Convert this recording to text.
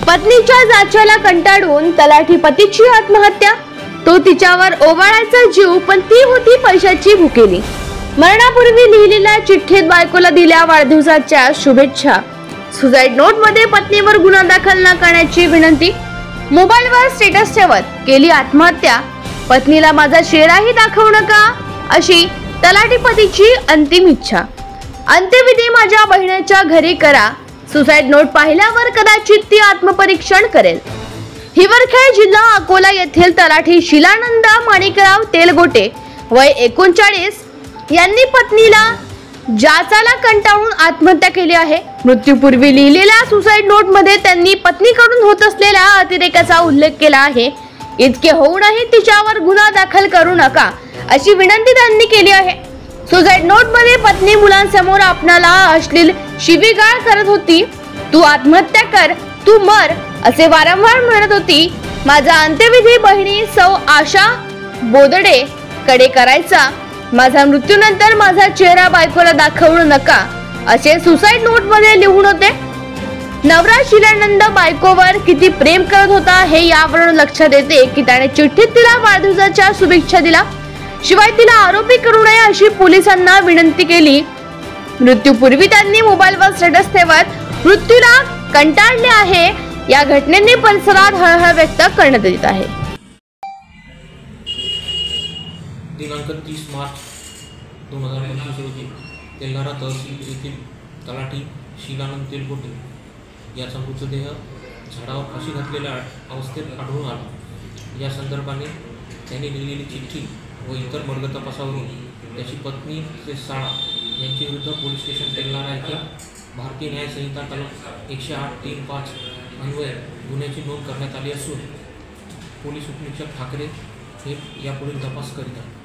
पत्नीच्या जाच्याला कंटाळून तलाठी पतीची आत्महत्या। तो तिच्यावर ओवाळायचा जीव, पण ती होती पैशाची भुकेली। मरणापूर्वी लिहिलेल्या चिठ्ठीत बायकोला दिल्या वाढदिवसाच्या शुभेच्छा। सुसाईड नोट मध्ये पत्नीवर गुन्हा दाखल न करण्याची विनंती। मोबाईलवर स्टेटस ठेवत केली आत्महत्या। पत्नीला माझा चेहराही दाखवू नका अशी तलाठी पतीची अंतिम इच्छा। अंत्यविधी माझ्या बहिणीच्या घरी करा। सुसाईड नोट पाहिल्यावर कदाचित ती आत्मपरीक्षण करेल। हिवरखेड जिल्हा अकोला येथील तलाठी शिलानंद माणिकराव तेलगोटे वय 39 यांनी पत्नीला जाचाला कंटाळून आत्महत्या केली आहे। मृत्यूपूर्वी लिहिलेल्या सुसाईड नोट मध्ये त्यांनी पत्नीकडून होत असलेल्या अतिरेकाचा उल्लेख केला आहे। इतके होऊनही तिच्यावर गुन्हा दाखल करू नका अशी विनंती त्यांनी केली आहे। सुसाईड नोट मध्ये पत्नी मुलांसमोर आपणाला अश्लील शिवीगाळ करत होती। तू आत्महत्या कर, तू मर असे वारंवार म्हणत होती। माझा अंत्यविधी बहिणी सौ आशा बोदडे कडे करायचा। माझा मृत्यूनंतर माझा चेहरा बायकोला दाखवू नका असे सुसाईड नोट मध्ये लिहून होते। नवरा शिलानंद बायकोवर किती प्रेम करत होता हे यावरून लक्षात येते की त्याने चिठ्ठीत तिला वाढदिवसाच्या शुभेच्छा दिल्या, शिवाय तिला आरोपी करू नये अशी पोलिसांना विनंती केली। मृत्यूपूर्वी त्यांनी मोबाईलवर स्टेटस ठेवत मृत्यूला कंटाळले आहे। या घटनेने परिसरात हळहळ व्यक्त करण्यात येत आहे। दिनांक 30 मार्च 2025 रोजी तेल्हारा तहसील येथील तलाठी शिलानंद तेलगोटे याचा मृतदेह झाडावर फाशी घातलेल्या अवस्थेत आढळून आला। या संदर्भाने त्यांनी लिहिलेली चिठ्ठी व इतर मर्ग तपासावरून त्याची पत्नी ते साळा यांच्या विरुद्ध पोलीस स्टेशन तेल्हारा येथे भारतीय न्याय संहिता कलम 108(3)(5) अन्वये गुन्ह्याची नोंद करण्यात आली असून पोलीस उपनिरीक्षक ठाकरे हे यापुढील तपास करीत आहेत।